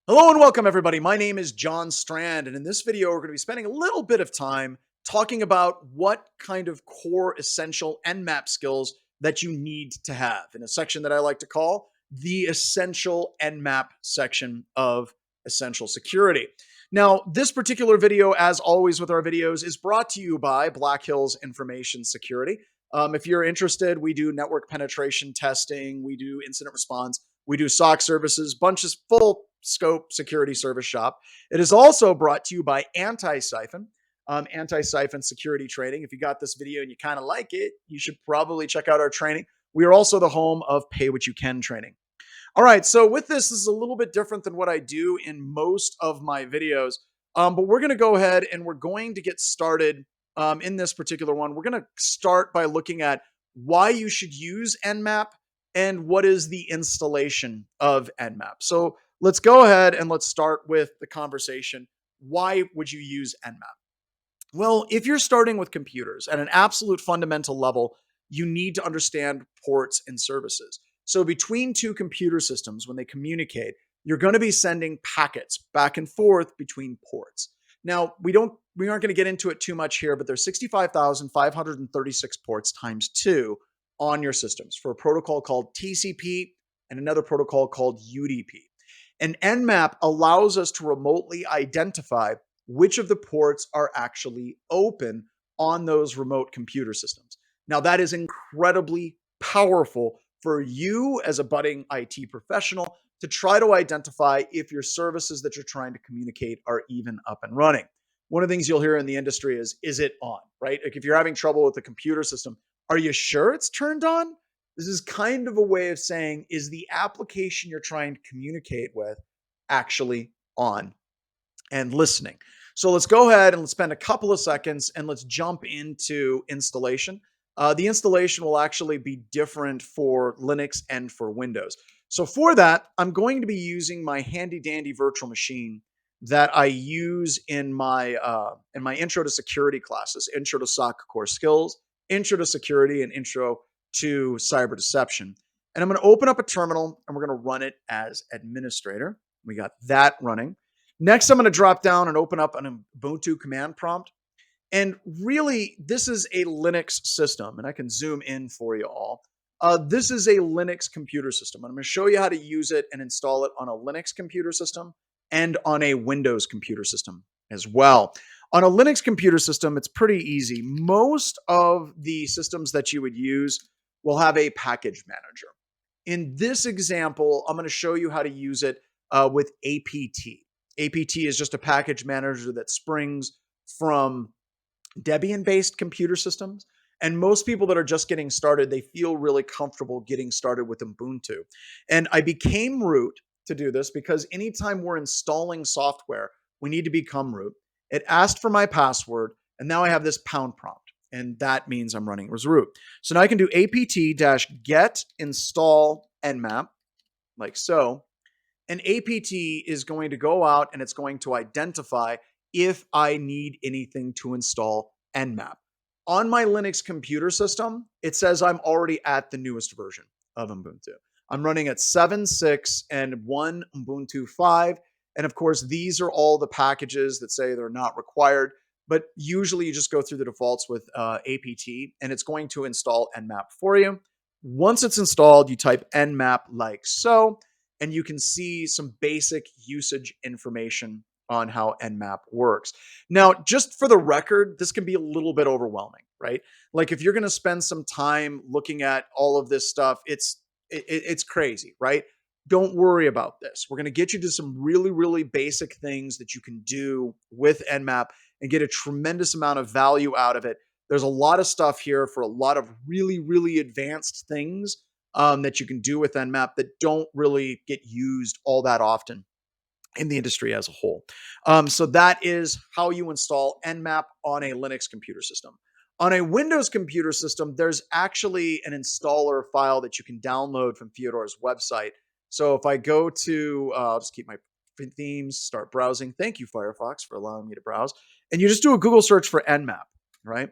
Hello and welcome, everybody. My name is John Strand, and in this video, we're going to be spending a little bit of time talking about what kind of core essential Nmap skills that you need to have in a section that I like to call the essential Nmap section of essential security. Now, this particular video, as always with our videos, is brought to you by Black Hills Information Security. If you're interested, we do network penetration testing, we do incident response, we do SOC services, bunches full scope security service shop. It is also brought to you by Anti-Siphon, Anti-Siphon security training. If you got this video and you kind of like it, you should probably check out our training. We are also the home of Pay What You Can training. All right, so with this is a little bit different than what I do in most of my videos, but we're going to go ahead and we're going to get started in this particular one. We're going to start by looking at why you should use Nmap and what is the installation of Nmap. So let's go ahead and let's start with the conversation. Why would you use Nmap? Well, if you're starting with computers at an absolute fundamental level, you need to understand ports and services. So between two computer systems, when they communicate, you're going to be sending packets back and forth between ports. Now, we aren't going to get into it too much here, but there's 65,536 ports times 2 on your systems for a protocol called TCP and another protocol called UDP. And Nmap allows us to remotely identify which of the ports are actually open on those remote computer systems. Now, that is incredibly powerful for you as a budding IT professional to try to identify if your services that you're trying to communicate are even up and running. One of the things you'll hear in the industry is it on, right? Like if you're having trouble with the computer system, are you sure it's turned on? This is kind of a way of saying, is the application you're trying to communicate with actually on and listening? So let's go ahead and let's spend a couple of seconds and let's jump into installation. The installation will actually be different for Linux and for Windows. So for that, I'm going to be using my handy dandy virtual machine that I use in my intro to security classes, intro to SOC core skills, intro to security, and intro to cyber deception. And I'm going to open up a terminal and we're going to run it as administrator. We got that running. Next, I'm going to drop down and open up an Ubuntu command prompt. And really, this is a Linux system, and I can zoom in for you all. This is a Linux computer system. I'm going to show you how to use it and install it on a Linux computer system and on a Windows computer system as well. On a Linux computer system, it's pretty easy. Most of the systems that you would use will have a package manager. In this example, I'm going to show you how to use it with APT. APT is just a package manager that springs from Debian-based computer systems. And most people that are just getting started, they feel really comfortable getting started with Ubuntu. And I became root to do this because anytime we're installing software, we need to become root. It asked for my password, and now I have this pound prompt. And that means I'm running as root. So now I can do apt-get install nmap, like so. And APT is going to go out and it's going to identify if I need anything to install Nmap. On my Linux computer system, it says I'm already at the newest version of Ubuntu. I'm running at 7.6 and 1 Ubuntu 5. And of course, these are all the packages that say they're not required. But usually you just go through the defaults with APT and it's going to install Nmap for you. Once it's installed, you type Nmap like so, and you can see some basic usage information on how Nmap works. Now, just for the record, this can be a little bit overwhelming, right? Like if you're going to spend some time looking at all of this stuff, it's crazy, right? Don't worry about this. We're going to get you to some really, really basic things that you can do with Nmap and get a tremendous amount of value out of it. There's a lot of stuff here for a lot of really, really advanced things that you can do with Nmap that don't really get used all that often in the industry as a whole. So that is how you install Nmap on a Linux computer system. On a Windows computer system, there's actually an installer file that you can download from Fyodor's website. So if I go to, I'll just keep my themes, start browsing. Thank you, Firefox, for allowing me to browse. And you just do a Google search for Nmap, right?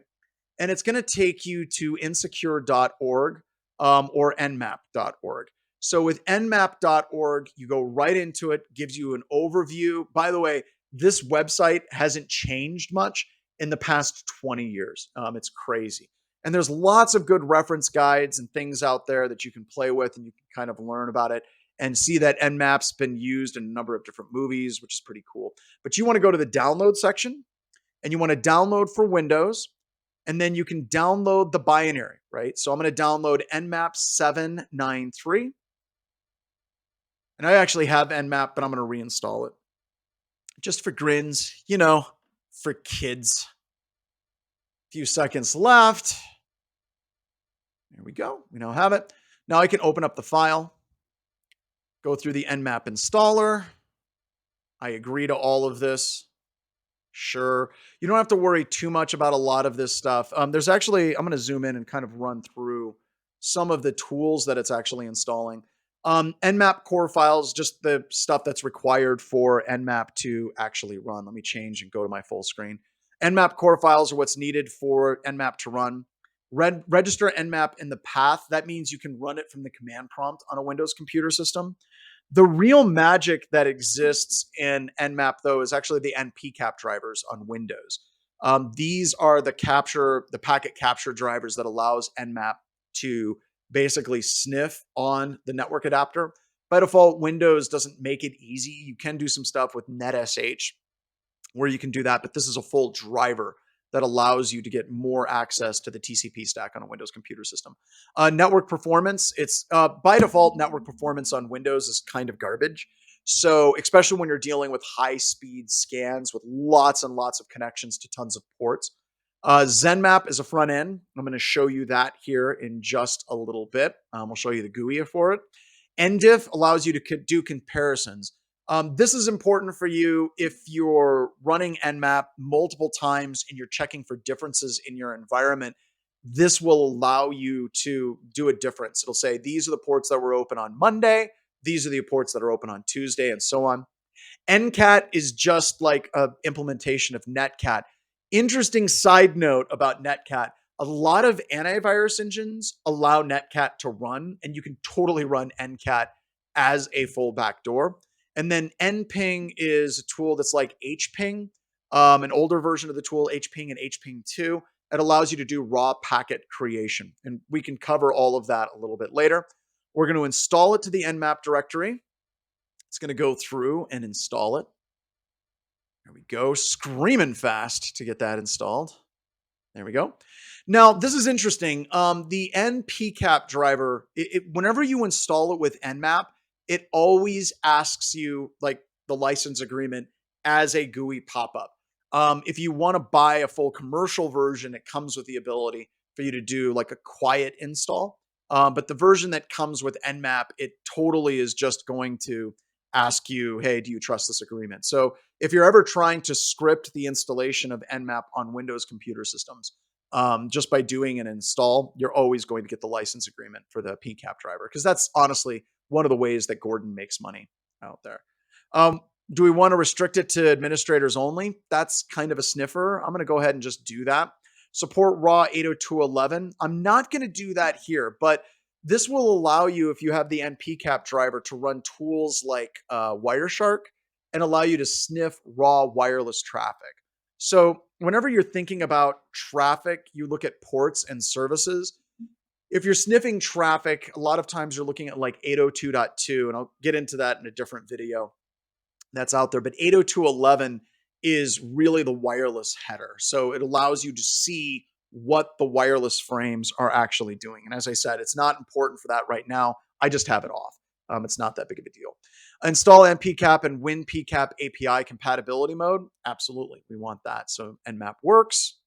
And it's going to take you to insecure.org or nmap.org. So with nmap.org, you go right into it, gives you an overview. By the way, this website hasn't changed much in the past 20 years. It's crazy. And there's lots of good reference guides and things out there that you can play with and you can kind of learn about it and see that Nmap's been used in a number of different movies, which is pretty cool. But you want to go to the download section and you want to download for Windows, and then you can download the binary, right? So I'm going to download Nmap 793. And I actually have Nmap, but I'm going to reinstall it just for grins, for kids. A few seconds left. There we go. We now have it. Now I can open up the file, go through the Nmap installer. I agree to all of this. Sure. You don't have to worry too much about a lot of this stuff. There's actually, I'm going to zoom in and kind of run through some of the tools that it's actually installing. Nmap core files, just the stuff that's required for Nmap to actually run. Let me change and go to my full screen. Nmap core files are what's needed for Nmap to run. Register Nmap in the path. That means you can run it from the command prompt on a Windows computer system. The real magic that exists in Nmap, though, is actually the npcap drivers on Windows. These are the packet capture drivers that allows Nmap to basically sniff on the network adapter. By default, Windows doesn't make it easy. You can do some stuff with NetSH where you can do that, but this is a full driver that allows you to get more access to the TCP stack on a Windows computer system. Network performance, it's by default, network performance on Windows is kind of garbage. So especially when you're dealing with high speed scans with lots and lots of connections to tons of ports. Zenmap is a front end. I'm going to show you that here in just a little bit. We'll show you the GUI for it. NDiff allows you to do comparisons. This is important for you if you're running Nmap multiple times and you're checking for differences in your environment. This will allow you to do a difference. It'll say, these are the ports that were open on Monday. These are the ports that are open on Tuesday, and so on. NCAT is just like an implementation of Netcat. Interesting side note about Netcat. A lot of antivirus engines allow Netcat to run, and you can totally run NCAT as a full backdoor. And then nping is a tool that's like hping, an older version of the tool, hping and hping2. It allows you to do raw packet creation. And we can cover all of that a little bit later. We're going to install it to the Nmap directory. It's going to go through and install it. There we go. Screaming fast to get that installed. There we go. Now, this is interesting. The npcap driver, whenever you install it with Nmap, it always asks you like the license agreement as a GUI pop-up. If you want to buy a full commercial version, it comes with the ability for you to do like a quiet install. But the version that comes with Nmap, it totally is just going to ask you, hey, do you trust this agreement? So if you're ever trying to script the installation of Nmap on Windows computer systems, just by doing an install, you're always going to get the license agreement for the PCAP driver, because that's honestly one of the ways that Gordon makes money out there. Do we want to restrict it to administrators only? That's kind of a sniffer. I'm going to go ahead and just do that. Support raw 802.11. I'm not going to do that here, but this will allow you, if you have the npcap driver, to run tools like Wireshark and allow you to sniff raw wireless traffic. So whenever you're thinking about traffic, you look at ports and services. If you're sniffing traffic, a lot of times you're looking at like 802.2, and I'll get into that in a different video that's out there. But 802.11 is really the wireless header. So it allows you to see what the wireless frames are actually doing. And as I said, it's not important for that right now. I just have it off. It's not that big of a deal. Install npcap and WinPCAP API compatibility mode. Absolutely, we want that. So Nmap works.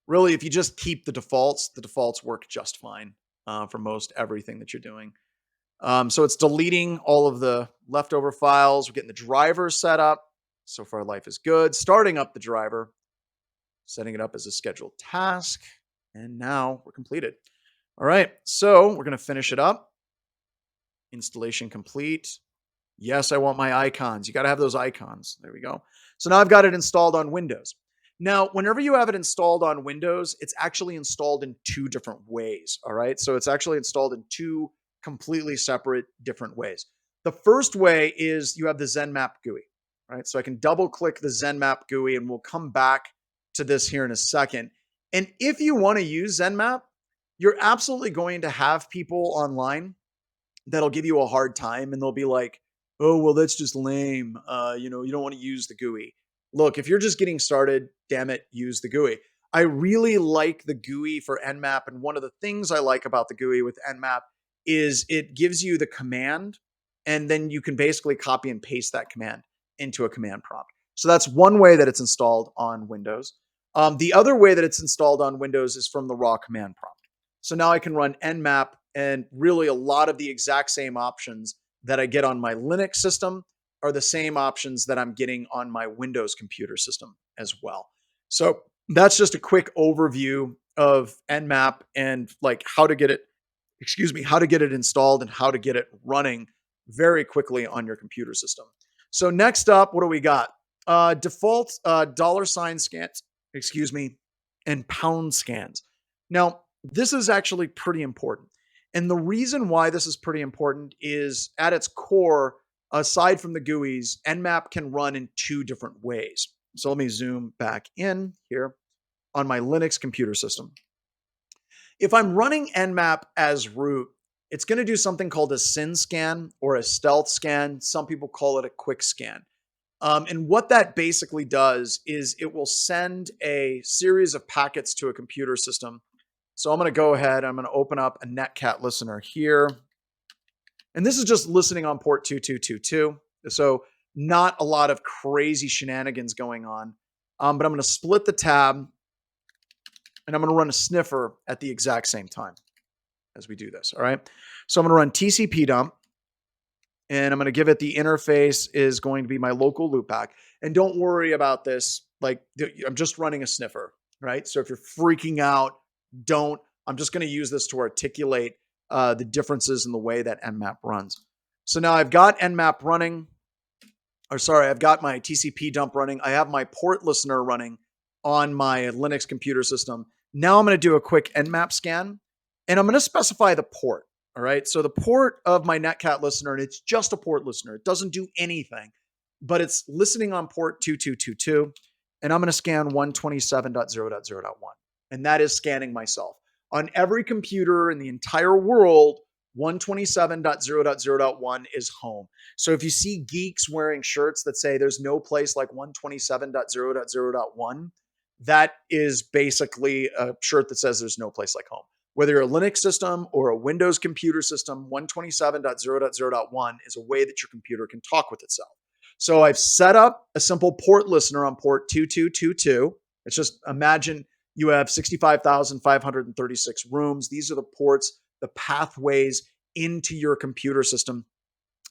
Really, if you just keep the defaults work just fine for most everything that you're doing. So it's deleting all of the leftover files. We're getting the driver set up. So far, life is good. Starting up the driver, setting it up as a scheduled task. And now we're completed. All right, so we're going to finish it up. Installation complete. Yes, I want my icons. You got to have those icons. There we go. So now I've got it installed on Windows. Now, whenever you have it installed on Windows, it's actually installed in two different ways. All right, so it's actually installed in two completely separate, different ways. The first way is you have the Zenmap GUI, right? So I can double click the Zenmap GUI and we'll come back to this here in a second. And if you want to use Zenmap, you're absolutely going to have people online that'll give you a hard time and they'll be like, oh, well, that's just lame. You don't want to use the GUI. Look, if you're just getting started, damn it, use the GUI. I really like the GUI for Nmap. And one of the things I like about the GUI with Nmap is it gives you the command and then you can basically copy and paste that command into a command prompt. So that's one way that it's installed on Windows. The other way that it's installed on Windows is from the raw command prompt. So now I can run Nmap and really a lot of the exact same options that I get on my Linux system are the same options that I'm getting on my Windows computer system as well. So that's just a quick overview of Nmap and like how to get it, how to get it installed and how to get it running very quickly on your computer system. So next up, what do we got? Default $ scans, and pound scans. Now, this is actually pretty important. And the reason why this is pretty important is at its core, aside from the GUIs, Nmap can run in two different ways. So let me zoom back in here on my Linux computer system. If I'm running Nmap as root, it's going to do something called a SYN scan or a stealth scan. Some people call it a quick scan. And what that basically does is it will send a series of packets to a computer system. So I'm going to go ahead, I'm going to open up a Netcat listener here. And this is just listening on port 2222. So not a lot of crazy shenanigans going on. But I'm going to split the tab and I'm going to run a sniffer at the exact same time as we do this. All right. So I'm going to run TCP dump and I'm going to give it the interface is going to be my local loopback. And don't worry about this. Like I'm just running a sniffer, right? So if you're freaking out, don't. I'm just going to use this to articulate the differences in the way that Nmap runs. So now I've got Nmap running, I've got my TCP dump running. I have my port listener running on my Linux computer system. Now I'm going to do a quick Nmap scan and I'm going to specify the port. All right. So the port of my Netcat listener, and it's just a port listener. It doesn't do anything, but it's listening on port 2222. And I'm going to scan 127.0.0.1. And that is scanning myself. On every computer in the entire world, 127.0.0.1 is home. So if you see geeks wearing shirts that say there's no place like 127.0.0.1, that is basically a shirt that says there's no place like home. Whether you're a Linux system or a Windows computer system, 127.0.0.1 is a way that your computer can talk with itself. So I've set up a simple port listener on port 2222. It's just imagine you have 65,536 rooms. These are the ports, the pathways into your computer system.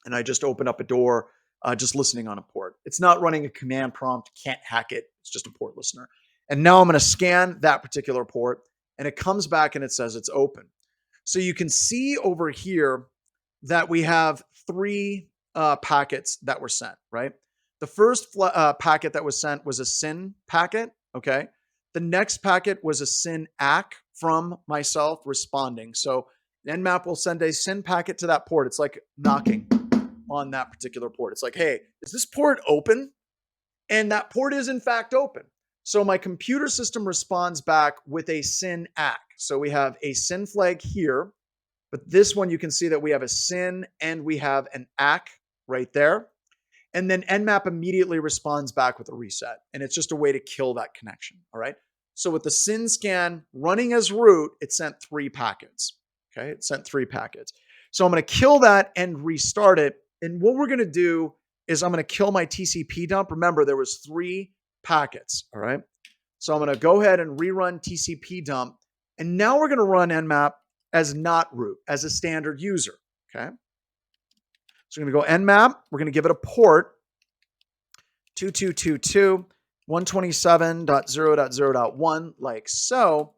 And I just open up a door, just listening on a port. It's not running a command prompt, can't hack it. It's just a port listener. And now I'm going to scan that particular port and it comes back and it says it's open. So you can see over here that we have three packets that were sent, right? The first packet that was sent was a SYN packet, okay? The next packet was a SYN ACK from myself responding. So Nmap will send a SYN packet to that port. It's like knocking on that particular port. It's like, hey, is this port open? And that port is in fact open. So my computer system responds back with a SYN ACK. So we have a SYN flag here, but this one you can see that we have a SYN and we have an ACK right there. And then Nmap immediately responds back with a reset. And it's just a way to kill that connection. All right. So with the SYN scan running as root, it sent 3 packets. Okay. It sent 3 packets. So I'm going to kill that and restart it. And what we're going to do is I'm going to kill my TCP dump. Remember, there was 3 packets. All right. So I'm going to go ahead and rerun TCP dump. And now we're going to run Nmap as not root, as a standard user. Okay. So we're going to go Nmap. We're going to give it a port 2222, 127.0.0.1, like so.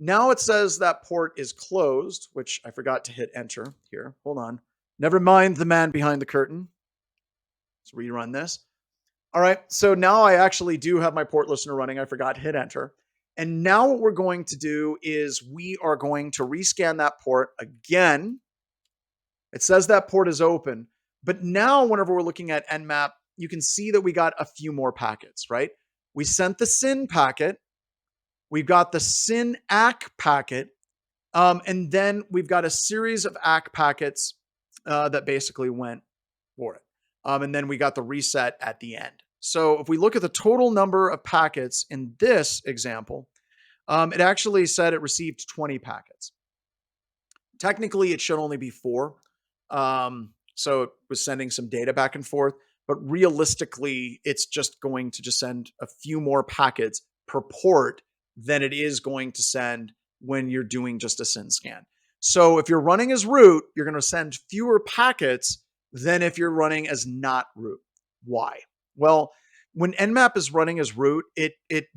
Now it says that port is closed, which I forgot to hit enter here. Hold on. Never mind the man behind the curtain. Let's rerun this. All right. So now I actually do have my port listener running. I forgot to hit enter. And now what we're going to do is we are going to rescan that port again. It says that port is open. But now, whenever we're looking at Nmap, you can see that we got a few more packets, right? We sent the SYN packet. We've got the SYN ACK packet. And then we've got a series of ACK packets that basically went for it. And then we got the reset at the end. So if we look at the total number of packets in this example, it actually said it received 20 packets. Technically, it should only be 4. So it was sending some data back and forth, but realistically, it's just going to just send a few more packets per port than it is going to send when you're doing just a SYN scan. So if you're running as root, you're going to send fewer packets than if you're running as not root. Why? Well, when Nmap is running as root, it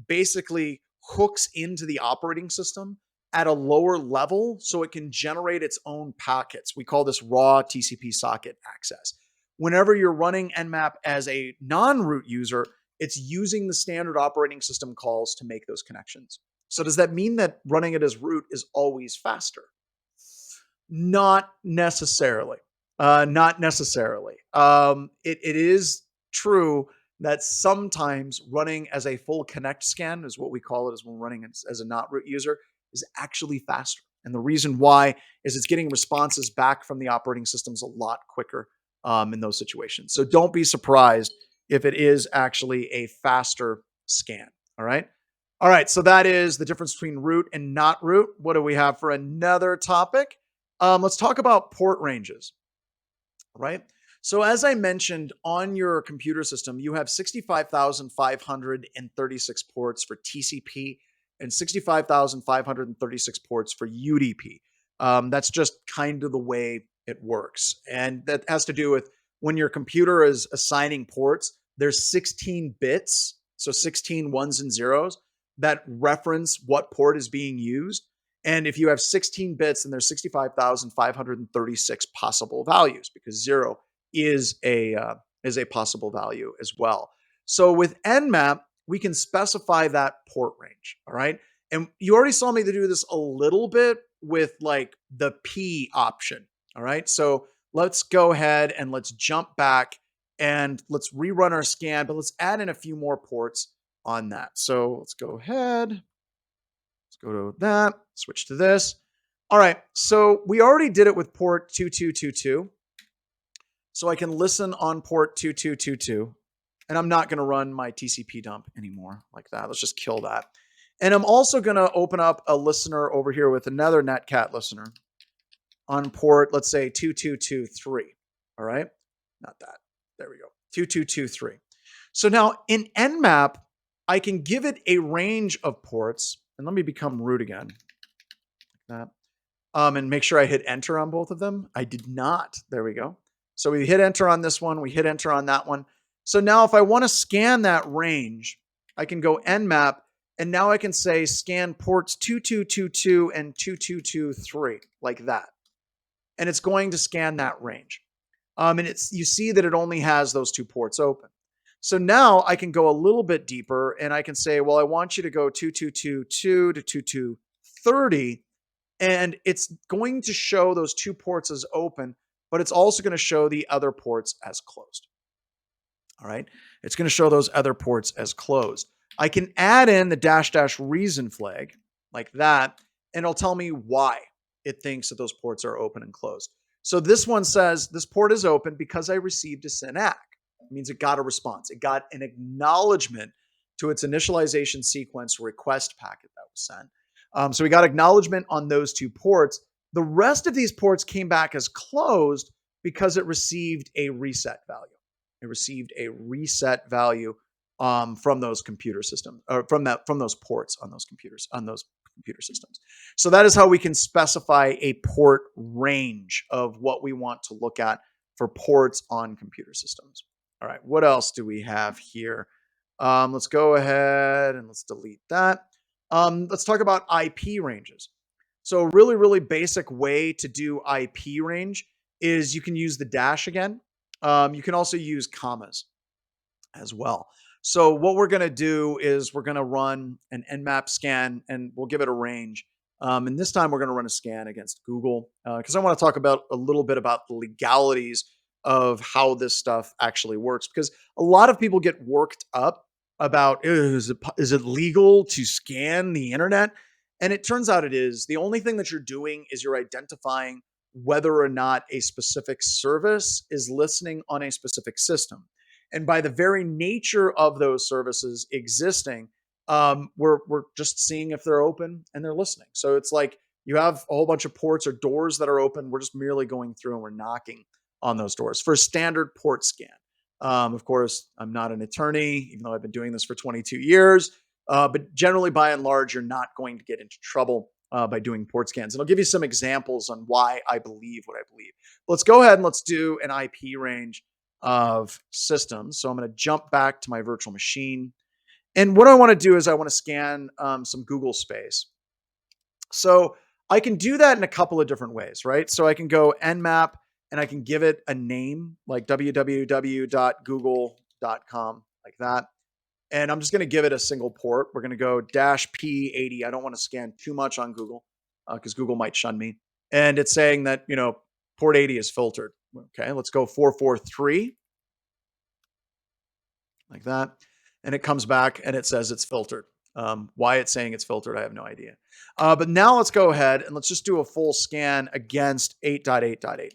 basically hooks into the operating system at a lower level so it can generate its own packets. We call this raw TCP socket access. Whenever you're running Nmap as a non-root user, it's using the standard operating system calls to make those connections. So does that mean that running it as root is always faster? Not necessarily. Not necessarily. It is true that sometimes running as a full connect scan is what we call it, is when running as a not root user, is actually faster. And the reason why is it's getting responses back from the operating systems a lot quicker in those situations. So don't be surprised if it is actually a faster scan. All right. All right. So that is the difference between root and not root. What do we have for another topic? Let's talk about port ranges, right? So as I mentioned, on your computer system, you have 65,536 ports for TCP and 65,536 ports for UDP. That's just kind of the way it works. And that has to do with when your computer is assigning ports, there's 16 bits, so 16 ones and zeros that reference what port is being used. And if you have 16 bits, then there's 65,536 possible values, because 0 is a possible value as well. So with Nmap, we can specify that port range. All right. And you already saw me do this a little bit with like the P option. All right. So let's go ahead and let's jump back and let's rerun our scan, but let's add in a few more ports on that. So let's go ahead. Let's go to that, switch to this. All right. So we already did it with port 2222. So I can listen on port 2222. And I'm not going to run my TCP dump anymore like that. Let's just kill that. And I'm also going to open up a listener over here with another netcat listener on port, let's say 2223. All right. Not that. There we go. 2223. So now in Nmap, I can give it a range of ports. And let me become root again. Like that. And make sure I hit enter on both of them. I did not. There we go. So we hit enter on this one. We hit enter on that one. So now if I want to scan that range, I can go Nmap, and now I can say scan ports 2222 and 2223 like that. And it's going to scan that range. And you see that it only has those 2 ports open. So now I can go a little bit deeper and I can say, well, I want you to go 2222 to 2230. And it's going to show those 2 ports as open, but it's also going to show the other ports as closed. All right. It's going to show those other ports as closed. I can add in the -- reason flag like that, and it'll tell me why it thinks that those ports are open and closed. So this one says this port is open because I received a SYN ACK. It means it got a response. It got an acknowledgement to its initialization sequence request packet that was sent. So we got acknowledgement on those 2 ports. The rest of these ports came back as closed because it received a reset value. It received a reset value from those computer systems, or from those ports on those computers, on those computer systems. So that is how we can specify a port range of what we want to look at for ports on computer systems. All right, what else do we have here? Let's go ahead and let's delete that. Let's talk about IP ranges. So a really, really basic way to do IP range is you can use the dash again. You can also use commas as well. So what we're going to do is we're going to run an Nmap scan and we'll give it a range. And this time we're going to run a scan against Google because I want to talk about a little bit about the legalities of how this stuff actually works. Because a lot of people get worked up about is it legal to scan the internet? And it turns out it is. The only thing that you're doing is you're identifying whether or not a specific service is listening on a specific system. And by the very nature of those services existing, we're just seeing if they're open and they're listening. So it's like you have a whole bunch of ports or doors that are open. We're just merely going through and we're knocking on those doors for a standard port scan. Of course, I'm not an attorney, even though I've been doing this for 22 years. But generally, by and large, you're not going to get into trouble by doing port scans. And I'll give you some examples on why I believe what I believe. Let's go ahead and let's do an IP range of systems. So I'm going to jump back to my virtual machine. And what I want to do is I want to scan some Google space. So I can do that in a couple of different ways, right? So I can go Nmap and I can give it a name like www.google.com, like that. And I'm just going to give it a single port. We're going to go -P80. I don't want to scan too much on Google because Google might shun me. And it's saying that, port 80 is filtered. Okay, let's go 443, like that. And it comes back and it says it's filtered. Why it's saying it's filtered, I have no idea. But now let's go ahead and let's just do a full scan against 8.8.8.8.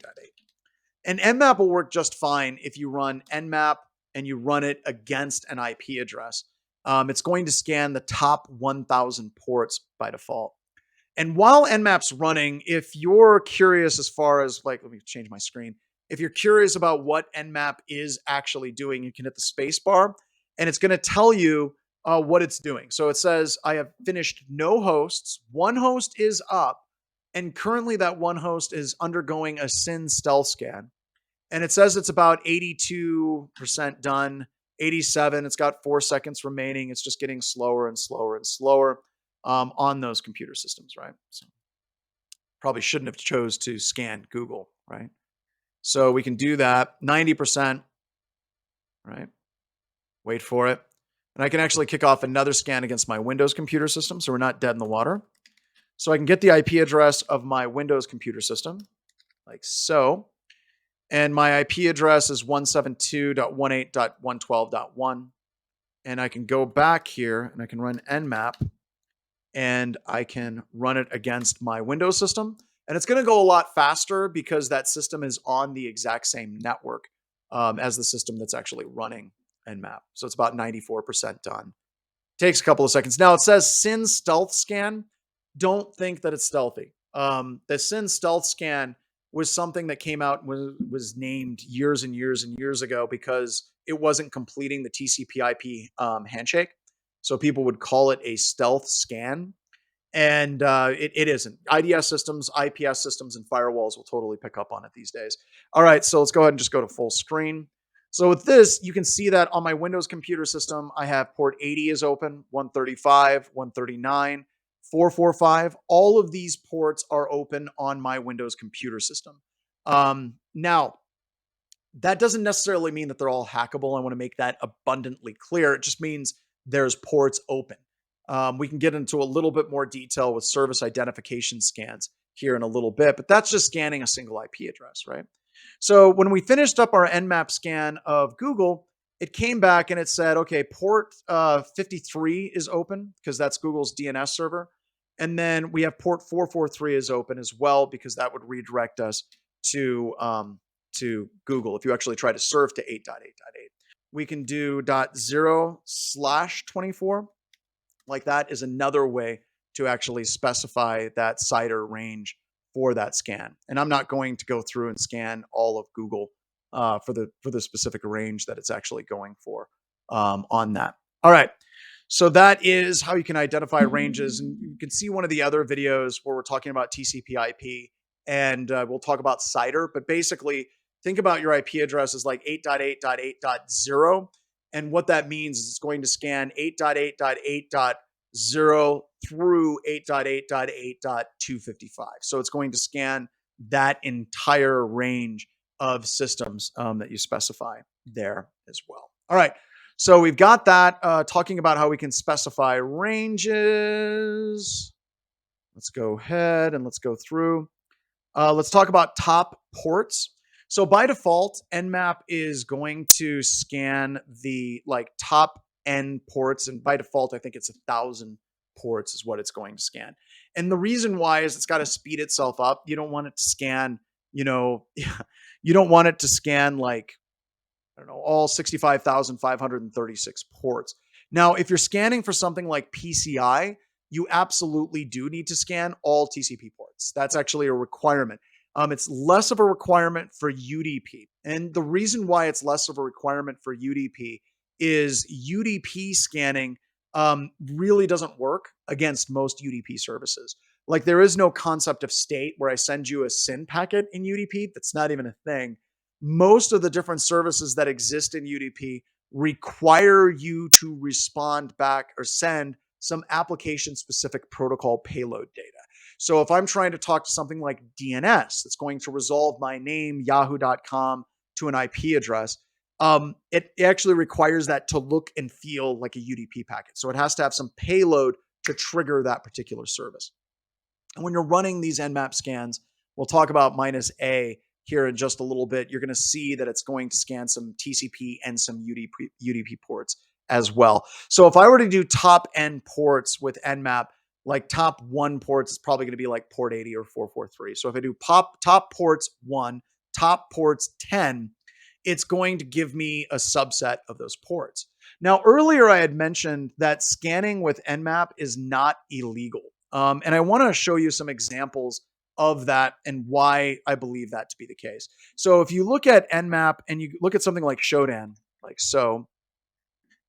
And Nmap will work just fine if you run Nmap and you run it against an IP address. It's going to scan the top 1,000 ports by default. And while Nmap's running, if you're curious as far as let me change my screen. If you're curious about what Nmap is actually doing, you can hit the space bar and it's going to tell you what it's doing. So it says, I have finished no hosts. One host is up. And currently that one host is undergoing a SYN stealth scan. And it says it's about 82% done, 87. It's got 4 seconds remaining. It's just getting slower and slower and slower on those computer systems, right? So probably shouldn't have chose to scan Google, right? So we can do that, 90%, right? Wait for it. And I can actually kick off another scan against my Windows computer system, so we're not dead in the water. So I can get the IP address of my Windows computer system, like so. And my IP address is 172.18.112.1. And I can go back here and I can run Nmap and I can run it against my Windows system. And it's going to go a lot faster because that system is on the exact same network as the system that's actually running Nmap. So it's about 94% done. Takes a couple of seconds. Now it says SYN stealth scan. Don't think that it's stealthy. The SYN stealth scan was something that came out was named years and years and years ago because it wasn't completing the TCP/IP handshake. So people would call it a stealth scan, and it isn't. IDS systems, IPS systems, and firewalls will totally pick up on it these days. All right, so let's go ahead and just go to full screen. So with this, you can see that on my Windows computer system, I have port 80 is open, 135, 139, 445. All of these ports are open on my Windows computer system. Now, that doesn't necessarily mean that they're all hackable. I want to make that abundantly clear. It just means there's ports open. We can get into a little bit more detail with service identification scans here in a little bit, but that's just scanning a single IP address, right? So when we finished up our Nmap scan of Google, it came back and it said, okay, port 53 is open because that's Google's DNS server. And then we have port 443 is open as well because that would redirect us to Google if you actually try to serve to 8.8.8. We can do .0/24. Like that is another way to actually specify that CIDR range for that scan. And I'm not going to go through and scan all of Google for the specific range that it's actually going for on that. All right. So that is how you can identify ranges. And you can see one of the other videos where we're talking about TCP/IP, and we'll talk about CIDR. But basically, think about your IP address as like 8.8.8.0. And what that means is it's going to scan 8.8.8.0 through 8.8.8.255. So it's going to scan that entire range of systems that you specify there as well. All right. So we've got that talking about how we can specify ranges. Let's go ahead and let's go through. Let's talk about top ports. So by default, Nmap is going to scan the like top N ports, and by default, I think it's 1,000 ports is what it's going to scan. And the reason why is it's got to speed itself up. You don't want it to scan, you know, you don't want it to scan like I don't know, all 65,536 ports. Now, if you're scanning for something like PCI, you absolutely do need to scan all TCP ports. That's actually a requirement. It's less of a requirement for UDP. And the reason why it's less of a requirement for UDP is UDP scanning really doesn't work against most UDP services. Like there is no concept of state where I send you a SYN packet in UDP. That's not even a thing. Most of the different services that exist in UDP require you to respond back or send some application specific protocol payload data. So if I'm trying to talk to something like DNS that's going to resolve my name, yahoo.com, to an IP address, it actually requires that to look and feel like a UDP packet. So it has to have some payload to trigger that particular service. And when you're running these Nmap scans, we'll talk about -A here in just a little bit. You're going to see that it's going to scan some TCP and some UDP ports as well. So if I were to do top N ports with Nmap, like top 1 ports is probably going to be like port 80 or 443. So if I do top ports 1, top ports 10, it's going to give me a subset of those ports. Now, earlier I had mentioned that scanning with Nmap is not illegal. And I want to show you some examples of that and why I believe that to be the case. So if you look at Nmap and you look at something like Shodan, like so,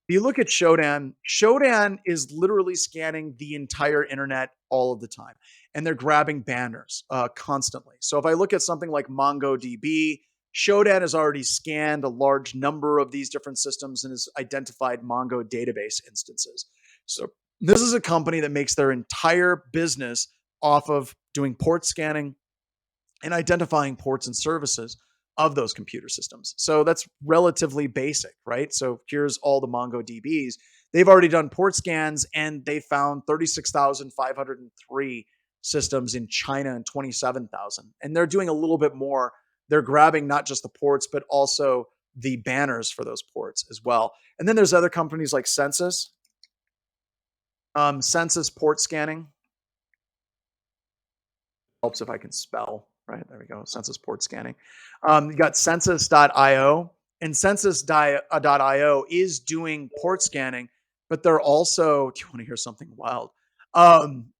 you look at Shodan, Shodan is literally scanning the entire internet all of the time. And they're grabbing banners constantly. So if I look at something like MongoDB, Shodan has already scanned a large number of these different systems and has identified Mongo database instances. So this is a company that makes their entire business off of doing port scanning and identifying ports and services of those computer systems. So that's relatively basic, right? So here's all the MongoDBs. They've already done port scans and they found 36,503 systems in China and 27,000. And they're doing a little bit more. They're grabbing not just the ports, but also the banners for those ports as well. And then there's other companies like Census, Census port scanning. Helps if I can spell, right? There we go. Census port scanning. You got census.io, and census.io is doing port scanning, but they're also, do you want to hear something wild?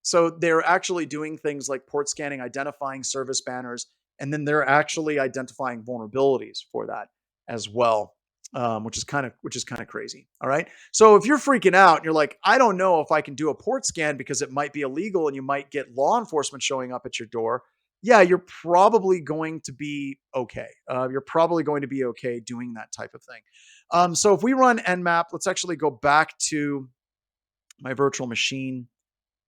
So they're actually doing things like port scanning, identifying service banners, and then they're actually identifying vulnerabilities for that as well. Which is kind of crazy. All right. So if you're freaking out and you're like, I don't know if I can do a port scan because it might be illegal and you might get law enforcement showing up at your door. Yeah, you're probably going to be okay. You're probably going to be okay doing that type of thing. So if we run Nmap, let's actually go back to my virtual machine.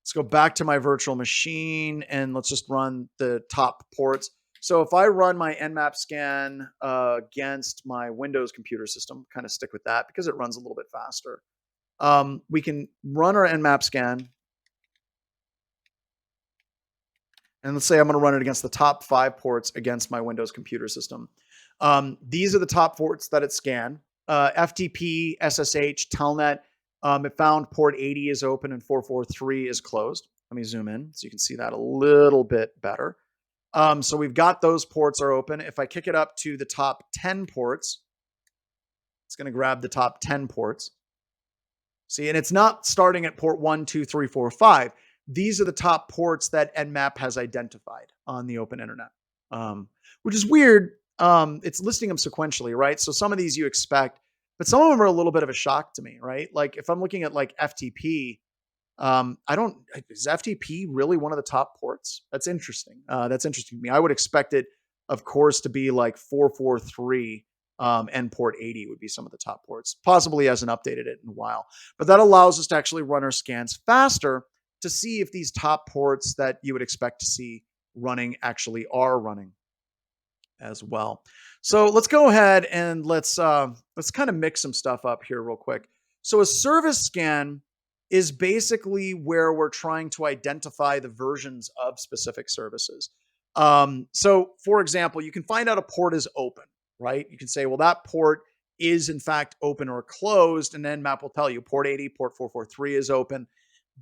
Let's go back to my virtual machine and let's just run the top ports. So if I run my Nmap scan against my Windows computer system, kind of stick with that because it runs a little bit faster. We can run our Nmap scan. And let's say I'm going to run it against the top 5 ports against my Windows computer system. These are the top ports that it scanned. FTP, SSH, Telnet. It found port 80 is open and 443 is closed. Let me zoom in so you can see that a little bit better. So we've got those ports are open. If I kick it up to the top 10 ports, it's going to grab the top 10 ports. See, and it's not starting at port 1, 2, 3, 4, 5. These are the top ports that Nmap has identified on the open internet, which is weird. It's listing them sequentially, right? So some of these you expect, but some of them are a little bit of a shock to me, right? Like if I'm looking at like FTP, I don't, is FTP really one of the top ports? That's interesting. That's interesting to me. I would expect it, of course, to be like 443 and port 80 would be some of the top ports. Possibly hasn't updated it in a while, but that allows us to actually run our scans faster to see if these top ports that you would expect to see running actually are running as well. So let's go ahead and let's kind of mix some stuff up here real quick. So a service scan is basically where we're trying to identify the versions of specific services. So for example, you can find out a port is open, right? You can say, well, that port is in fact open or closed, and then Nmap will tell you port 80, port 443 is open.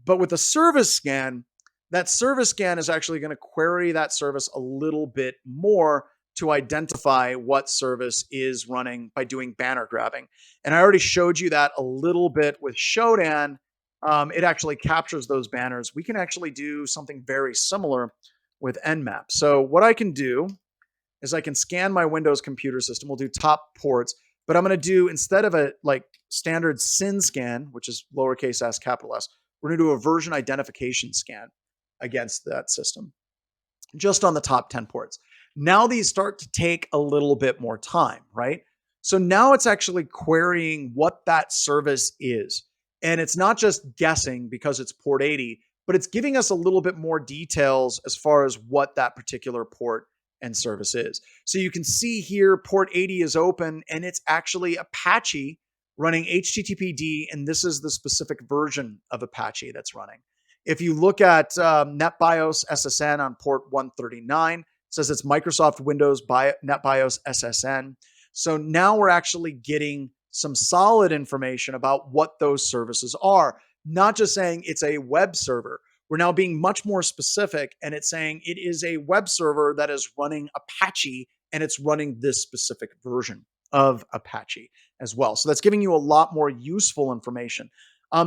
But with a service scan, that service scan is actually going to query that service a little bit more to identify what service is running by doing banner grabbing. And I already showed you that a little bit with Shodan. It actually captures those banners. We can actually do something very similar with Nmap. So what I can do is I can scan my Windows computer system. We'll do top ports, but I'm going to do, instead of a like standard SYN scan, which is lowercase s, capital S, we're going to do a version identification scan against that system, just on the top 10 ports. Now these start to take a little bit more time, right? So now it's actually querying what that service is. And it's not just guessing because it's port 80, but it's giving us a little bit more details as far as what that particular port and service is. So you can see here port 80 is open, and it's actually Apache running HTTPD, and this is the specific version of Apache that's running. If you look at NetBIOS SSN on port 139, it says it's Microsoft Windows NetBIOS SSN. So now we're actually getting some solid information about what those services are, not just saying it's a web server. We're now being much more specific, and it's saying it is a web server that is running Apache, and it's running this specific version of Apache as well. So that's giving you a lot more useful information.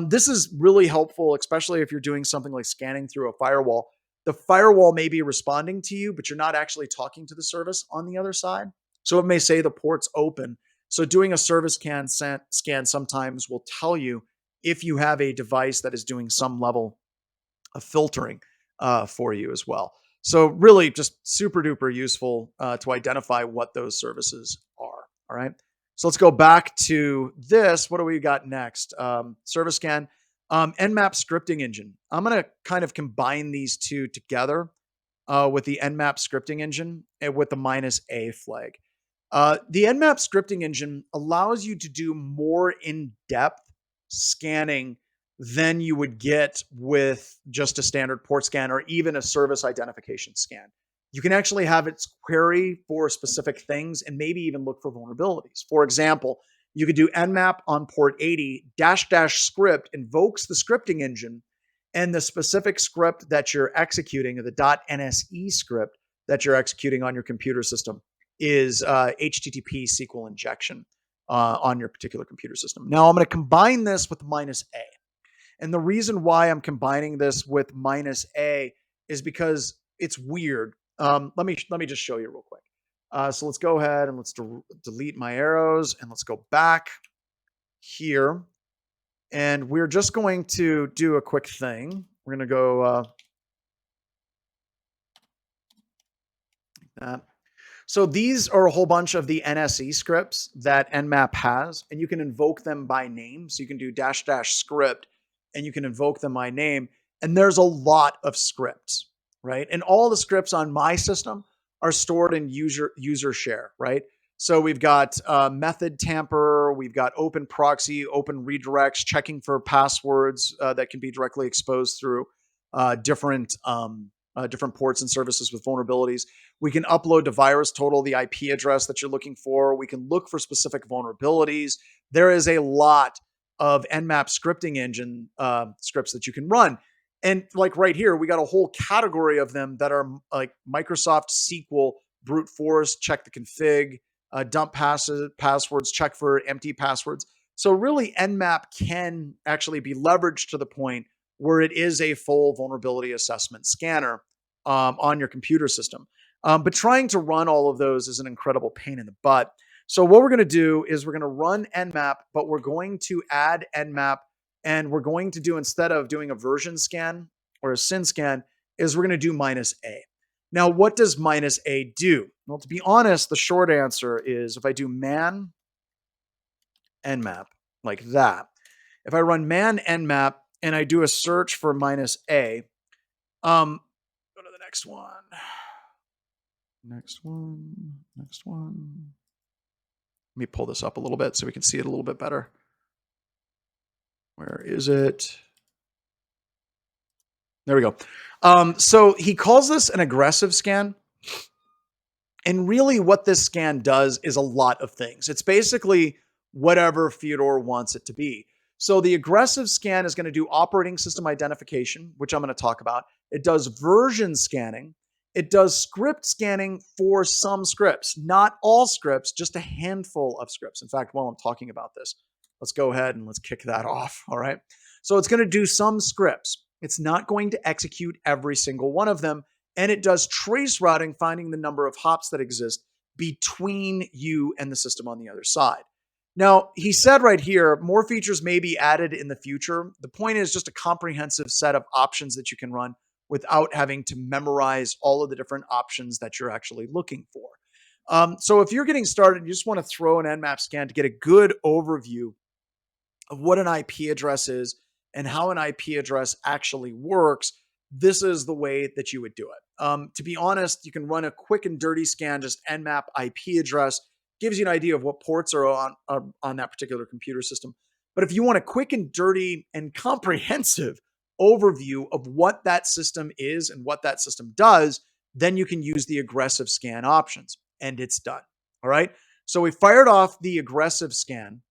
This is really helpful, especially if you're doing something like scanning through a firewall. The firewall may be responding to you, but you're not actually talking to the service on the other side. So it may say the port's open. So doing a service scan sometimes will tell you if you have a device that is doing some level of filtering for you as well. So really just super duper useful to identify what those services are. All right. So let's go back to this. What do we got next? Service scan, Nmap scripting engine. I'm going to kind of combine these two together with the Nmap scripting engine and with the -a flag. The Nmap scripting engine allows you to do more in-depth scanning than you would get with just a standard port scan or even a service identification scan. You can actually have it query for specific things and maybe even look for vulnerabilities. For example, you could do Nmap on port 80 -- script invokes the scripting engine, and the specific script that you're executing, or the .nse script that you're executing on your computer system, is HTTP SQL injection on your particular computer system. Now I'm going to combine this with -a. And the reason why I'm combining this with -a is because it's weird. Let me just show you real quick. So let's go ahead and let's delete my arrows, and let's go back here. And we're just going to do a quick thing. We're going to go like that. So these are a whole bunch of the NSE scripts that Nmap has, and you can invoke them by name. So you can do -- script, and you can invoke them by name. And there's a lot of scripts, right? And all the scripts on my system are stored in user share, right? So we've got method tamper, we've got open proxy, open redirects, checking for passwords that can be directly exposed through different ports and services with vulnerabilities. We can upload to VirusTotal the IP address that you're looking for. We can look for specific vulnerabilities. There is a lot of Nmap scripting engine scripts that you can run. And like right here, we got a whole category of them that are like Microsoft SQL, brute force, check the config, dump passwords, check for empty passwords. So really Nmap can actually be leveraged to the point where it is a full vulnerability assessment scanner on your computer system. But trying to run all of those is an incredible pain in the butt. So what we're going to do is we're going to run Nmap, but we're going to add Nmap, and we're going to do, instead of doing a version scan or a SYN scan, is we're going to do -a. Now, what does -a do? Well, to be honest, the short answer is if I do man Nmap like that, if I run man Nmap and I do a search for -a, go to the next one. Next one. Let me pull this up a little bit so we can see it a little bit better. Where is it? There we go. So he calls this an aggressive scan. And really, what this scan does is a lot of things. It's basically whatever Fyodor wants it to be. So the aggressive scan is going to do operating system identification, which I'm going to talk about. It does version scanning. It does script scanning for some scripts, not all scripts, just a handful of scripts. In fact, while I'm talking about this, let's go ahead and let's kick that off. All right. So it's going to do some scripts. It's not going to execute every single one of them. And it does trace routing, finding the number of hops that exist between you and the system on the other side. Now, he said right here, more features may be added in the future. The point is just a comprehensive set of options that you can run without having to memorize all of the different options that you're actually looking for. So if you're getting started, you just want to throw an Nmap scan to get a good overview of what an IP address is and how an IP address actually works, this is the way that you would do it. To be honest, you can run a quick and dirty scan, just Nmap IP address, gives you an idea of what ports are on that particular computer system. But if you want a quick and dirty and comprehensive overview of what that system is and what that system does, then you can use the aggressive scan options, and it's done. All right. So we fired off the aggressive scan,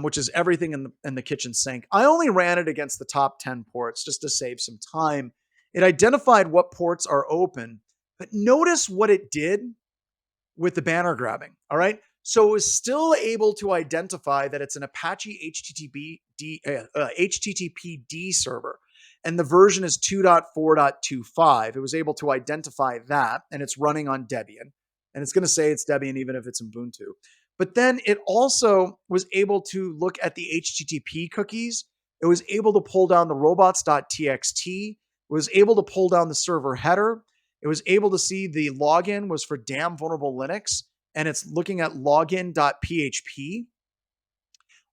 which is everything in the kitchen sink. I only ran it against the top 10 ports just to save some time. It identified what ports are open, but notice what it did with the banner grabbing. All right. So it was still able to identify that it's an Apache HTTPD server, and the version is 2.4.25. It was able to identify that, and it's running on Debian, and it's going to say it's Debian even if it's Ubuntu. But then it also was able to look at the HTTP cookies. It was able to pull down the robots.txt. It was able to pull down the server header. It was able to see the login was for damn vulnerable Linux, and it's looking at login.php.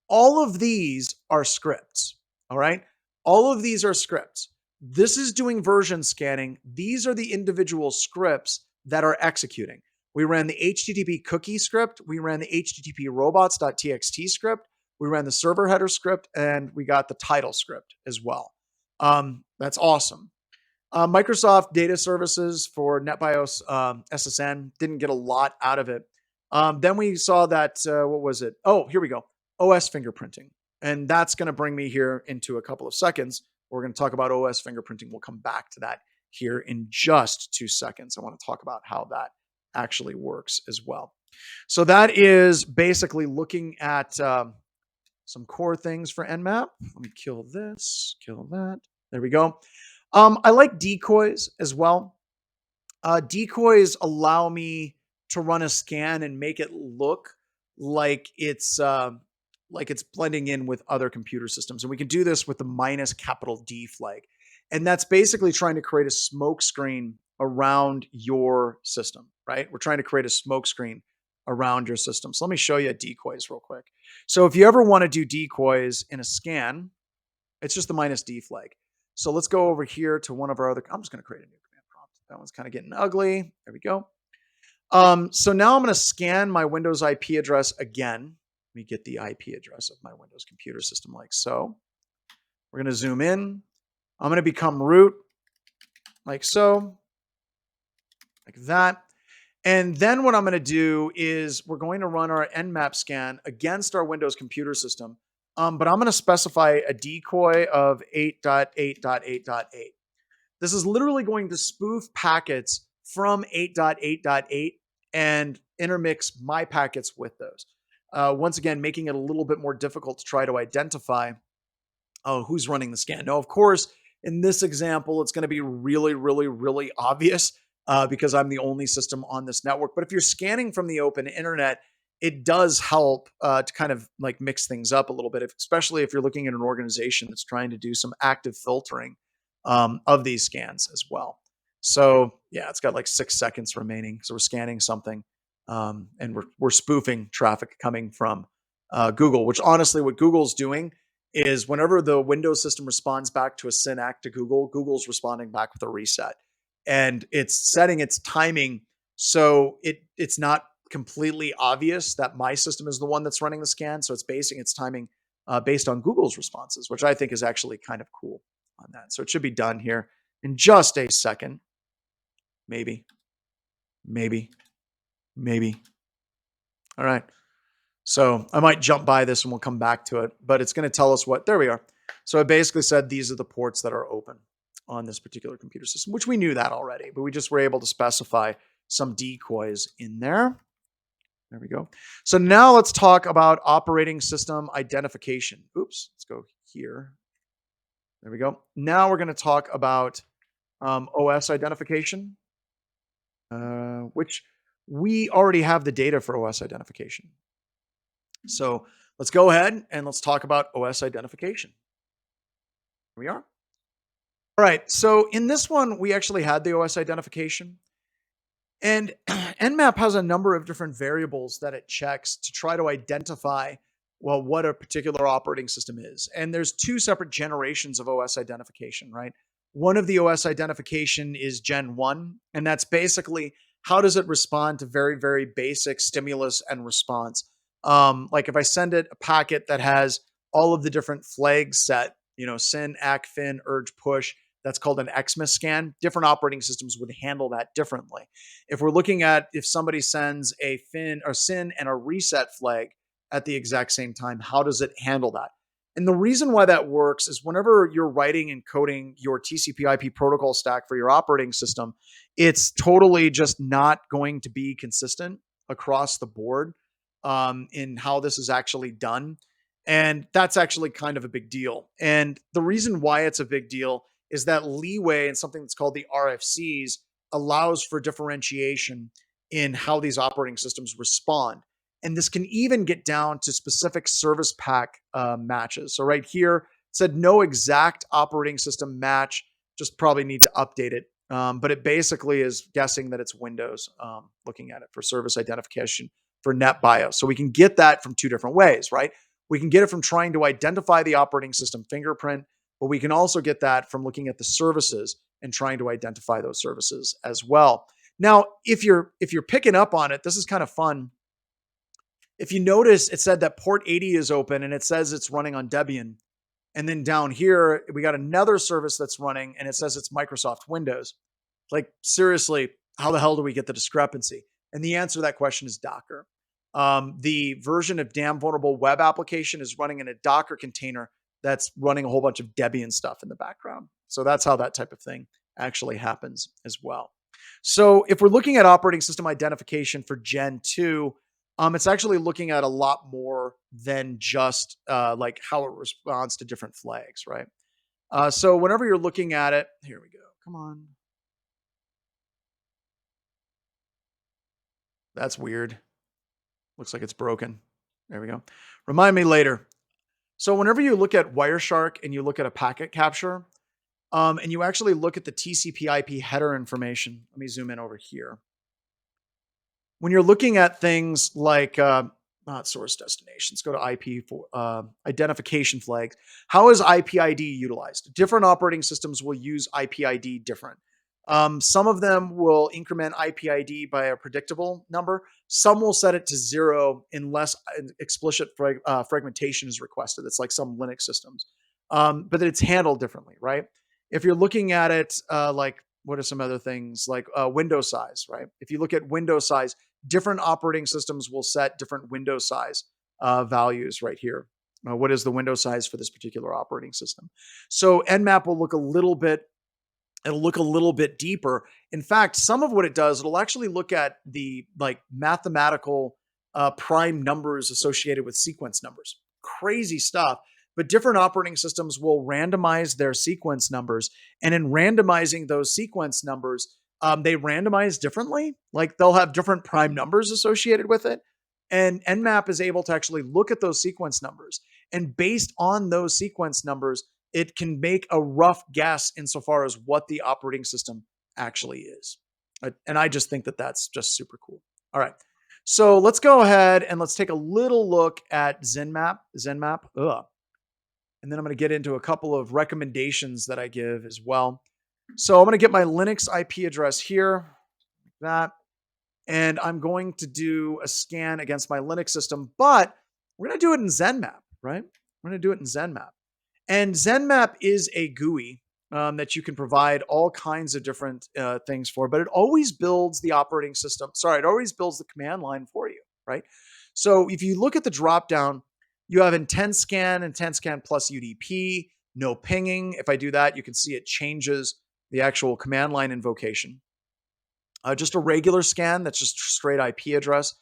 All of these are scripts, all right? All of these are scripts. This is doing version scanning. These are the individual scripts that are executing. We ran the HTTP cookie script. We ran the HTTP robots.txt script. We ran the server header script, and we got the title script as well. That's awesome. Microsoft Data Services for NetBIOS SSN didn't get a lot out of it. Then we saw that, what was it? Oh, here we go. OS fingerprinting. And that's going to bring me here into a couple of seconds. We're going to talk about OS fingerprinting. We'll come back to that here in just 2 seconds. I want to talk about how that actually works as well. So that is basically looking at some core things for Nmap. Let me kill this, kill that. There we go. I like decoys as well. Decoys allow me to run a scan and make it look like it's blending in with other computer systems. And we can do this with the -D flag. And that's basically trying to create a smoke screen around your system, right? We're trying to create a smoke screen around your system. So let me show you decoys real quick. So if you ever want to do decoys in a scan, it's just the -D flag. So let's go over here to one of our other, I'm just going to create a new command prompt. That one's kind of getting ugly. There we go. So now I'm going to scan my Windows IP address again. Let me get the IP address of my Windows computer system like so. We're going to zoom in. I'm going to become root like so, like that. And then what I'm going to do is we're going to run our Nmap scan against our Windows computer system. But I'm going to specify a decoy of 8.8.8.8. This is literally going to spoof packets from 8.8.8 and intermix my packets with those. Once again, making it a little bit more difficult to try to identify who's running the scan. Now, of course, in this example, it's going to be really, really, really obvious because I'm the only system on this network. But if you're scanning from the open internet, it does help to kind of like mix things up a little bit, especially if you're looking at an organization that's trying to do some active filtering of these scans as well. So yeah, it's got like 6 seconds remaining. So we're scanning something and we're spoofing traffic coming from Google, which honestly what Google's doing is whenever the Windows system responds back to a SYN-ACK to Google, Google's responding back with a reset. And it's setting its timing so it's not completely obvious that my system is the one that's running the scan. So it's basing its timing based on Google's responses, which I think is actually kind of cool. on that. So it should be done here in just a second. Maybe, maybe, maybe. All right. So I might jump by this and we'll come back to it, but it's going to tell us what, there we are. So it basically said these are the ports that are open on this particular computer system, which we knew that already, but we just were able to specify some decoys in there. There we go. So now let's talk about operating system identification. Oops, let's go here. There we go. Now we're going to talk about OS identification, which we already have the data for OS identification. So let's go ahead and let's talk about OS identification. Here we are. All right. So in this one, we actually had the OS identification. And Nmap has a number of different variables that it checks to try to identify, well, what a particular operating system is. And there's two separate generations of OS identification, right? One of the OS identification is Gen 1, and that's basically how does it respond to very, very basic stimulus and response. Like if I send it a packet that has all of the different flags set, SYN, ACK, FIN, urge, push, that's called an Xmas scan. Different operating systems would handle that differently. If we're looking at if somebody sends a FIN or SYN and a reset flag at the exact same time, how does it handle that? And the reason why that works is whenever you're writing and coding your TCP/IP protocol stack for your operating system, it's totally just not going to be consistent across the board in how this is actually done. And that's actually kind of a big deal. And the reason why it's a big deal is that leeway in something that's called the RFCs allows for differentiation in how these operating systems respond. And this can even get down to specific service pack matches. So right here, it said no exact operating system match, just probably need to update it. But it basically is guessing that it's Windows, looking at it for service identification for NetBIOS. So we can get that from two different ways, right? We can get it from trying to identify the operating system fingerprint, but we can also get that from looking at the services and trying to identify those services as well. Now, if you're picking up on it, this is kind of fun. If you notice, it said that port 80 is open and it says it's running on Debian. And then down here, we got another service that's running and it says it's Microsoft Windows. Like, seriously, how the hell do we get the discrepancy? And the answer to that question is Docker. The version of Damn Vulnerable Web Application is running in a Docker container that's running a whole bunch of Debian stuff in the background. So that's how that type of thing actually happens as well. So if we're looking at operating system identification for Gen 2, it's actually looking at a lot more than just like how it responds to different flags, right? So whenever you're looking at it, here we go. Come on. That's weird. Looks like it's broken. There we go. Remind me later. So whenever you look at Wireshark and you look at a packet capture, and you actually look at the TCP/IP header information, let me zoom in over here. When you're looking at things like not source destinations, go to IP for identification flags. How is IP-ID utilized? Different operating systems will use IP-ID different. Some of them will increment IP-ID by a predictable number. Some will set it to 0 unless explicit fragmentation is requested. It's like some Linux systems, but it's handled differently, right? If you're looking at it like what are some other things like window size, right? If you look at window size, different operating systems will set different window size values right here. What is the window size for this particular operating system? So Nmap will look a little bit, it'll look a little bit deeper. In fact, some of what it does, it'll actually look at the like mathematical prime numbers associated with sequence numbers. Crazy stuff. But different operating systems will randomize their sequence numbers. And in randomizing those sequence numbers, they randomize differently. Like they'll have different prime numbers associated with it. And Nmap is able to actually look at those sequence numbers. And based on those sequence numbers, it can make a rough guess insofar as what the operating system actually is. And I just think that that's just super cool. All right. So let's go ahead and let's take a little look at Zenmap. And then I'm going to get into a couple of recommendations that I give as well. So I'm going to get my Linux IP address here, like that. And I'm going to do a scan against my Linux system, but we're going to do it in Zenmap, right? We're going to do it in Zenmap. And Zenmap is a GUI that you can provide all kinds of different things for, but it always builds the operating system. Sorry, it always builds the command line for you, right? So if you look at the drop down, you have intent scan plus UDP, no pinging. If I do that, you can see it changes the actual command line invocation. Just a regular scan, that's just straight IP address.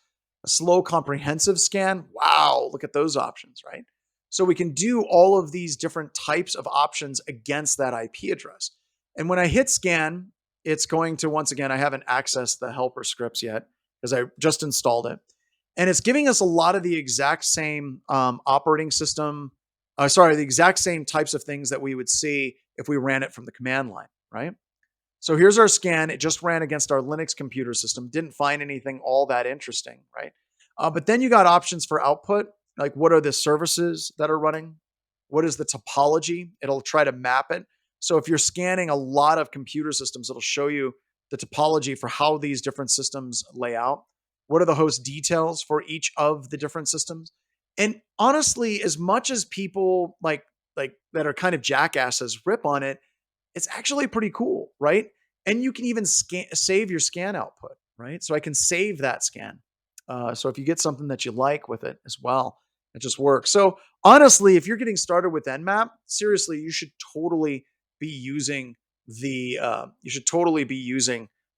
A slow comprehensive scan. Wow, look at those options, right? So we can do all of these different types of options against that IP address. And when I hit scan, it's going to, once again, I haven't accessed the helper scripts yet because I just installed it. And it's giving us a lot of the exact same operating system, the exact same types of things that we would see if we ran it from the command line, right? So here's our scan. It just ran against our Linux computer system. Didn't find anything all that interesting, right? But then you got options for output, like what are the services that are running? What is the topology? It'll try to map it. So if you're scanning a lot of computer systems, it'll show you the topology for how these different systems lay out. What are the host details for each of the different systems? And honestly, as much as people like that are kind of jackasses rip on it, it's actually pretty cool, right? And you can even save your scan output, right? So I can save that scan. So if you get something that you like with it as well, it just works. So honestly, if you're getting started with Nmap, seriously, you should totally be using the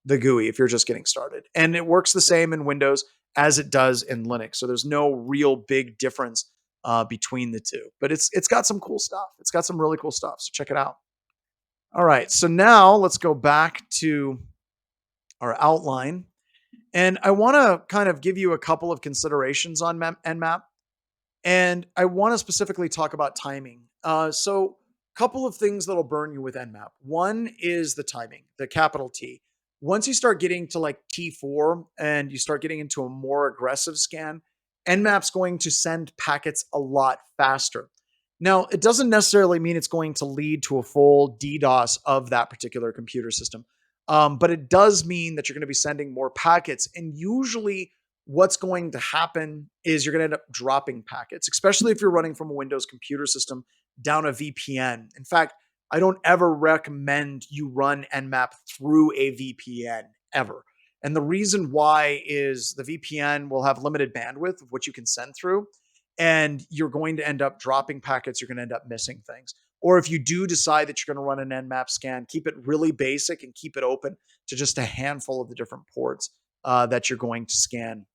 GUI if you're just getting started. And it works the same in Windows as it does in Linux. So there's no real big difference between the two. But it's got some cool stuff. It's got some really cool stuff. So check it out. All right, so now let's go back to our outline. And I want to kind of give you a couple of considerations on Nmap. And I want to specifically talk about timing. So a couple of things that'll burn you with Nmap. One is the timing, the capital T. Once you start getting to like T4 and you start getting into a more aggressive scan, Nmap's going to send packets a lot faster. Now, it doesn't necessarily mean it's going to lead to a full DDoS of that particular computer system, but it does mean that you're going to be sending more packets. And usually, what's going to happen is you're going to end up dropping packets, especially if you're running from a Windows computer system down a VPN. In fact, I don't ever recommend you run Nmap through a VPN ever. And the reason why is the VPN will have limited bandwidth of what you can send through, and you're going to end up dropping packets. You're going to end up missing things. Or if you do decide that you're going to run an Nmap scan, keep it really basic and keep it open to just a handful of the different ports that you're going to scan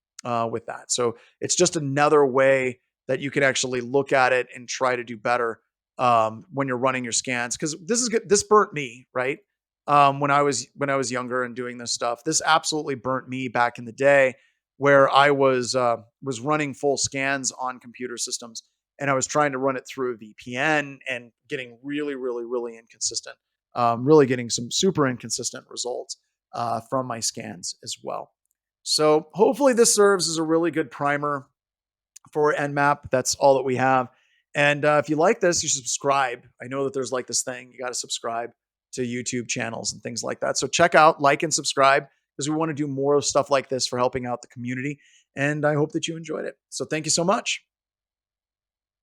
with that. So it's just another way that you can actually look at it and try to do better when you're running your scans. Because this is good. This burnt me, right? When I was younger and doing this stuff, this absolutely burnt me back in the day, where I was running full scans on computer systems, and I was trying to run it through a VPN and getting really, really, really inconsistent. Really getting some super inconsistent results from my scans as well. So hopefully this serves as a really good primer for Nmap. That's all that we have. And if you like this, you should subscribe. I know that there's like this thing, you got to subscribe to YouTube channels and things like that. So check out, like, and subscribe, because we want to do more stuff like this for helping out the community. And I hope that you enjoyed it. So thank you so much.